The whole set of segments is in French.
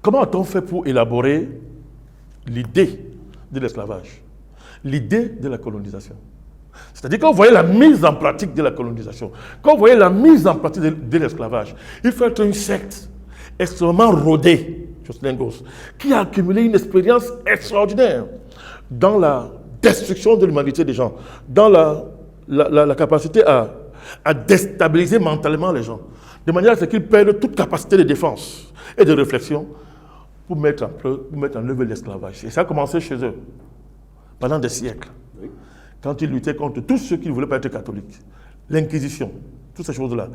Comment a-t-on fait pour élaborer l'idée de l'esclavage, l'idée de la colonisation? C'est-à-dire quand vous voyez la mise en pratique de la colonisation, quand vous voyez la mise en pratique de l'esclavage, il faut être une secte extrêmement rodée, qui a accumulé une expérience extraordinaire dans la destruction de l'humanité des gens, dans la capacité à déstabiliser mentalement les gens, de manière à ce qu'ils perdent toute capacité de défense et de réflexion pour mettre en œuvre l'esclavage. Et ça a commencé chez eux, pendant des siècles, oui, quand ils luttaient contre tous ceux qui ne voulaient pas être catholiques. L'Inquisition, toutes ces choses-là.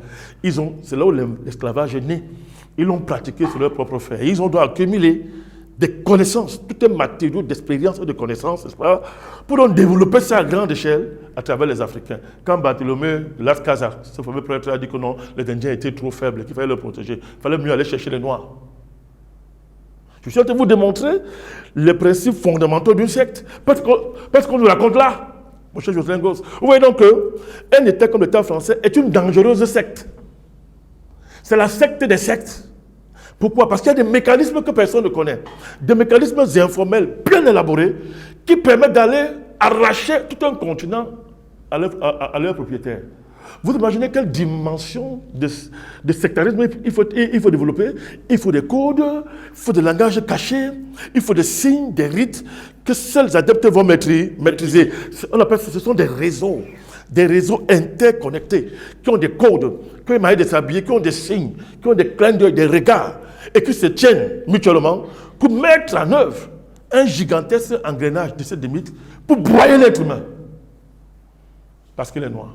C'est là où l'esclavage est né. Ils l'ont pratiqué sur leur propre fait. Ils ont dû accumuler des connaissances, tout un matériau d'expérience et de connaissances, n'est-ce pas, pour donc développer ça à grande échelle à travers les Africains. Quand Barthélemy de Las Casas, ce fameux prêtre, a dit que non, les Indiens étaient trop faibles, qu'il fallait les protéger, il fallait mieux aller chercher les Noirs. Je suis en train de vous démontrer les principes fondamentaux d'une secte, parce qu'on nous raconte là, mon cher Jocelyn Gosse. Vous voyez donc qu'un État comme l'État français est une dangereuse secte. C'est la secte des sectes. Pourquoi? Parce qu'il y a des mécanismes que personne ne connaît, des mécanismes informels bien élaborés qui permettent d'aller arracher tout un continent à leur propriétaire. Vous imaginez quelle dimension de sectarisme il faut développer? Il faut des codes, il faut des langages cachés, il faut des signes, des rites que seuls les adeptes vont maîtriser. On appelle ce sont des réseaux interconnectés, qui ont des codes, qui ont une manière de s'habiller, qui ont des signes, qui ont des clins d'œil, des regards, et qui se tiennent mutuellement pour mettre en œuvre un gigantesque engrenage de cette mythe pour broyer l'être humain. Parce qu'il est noir.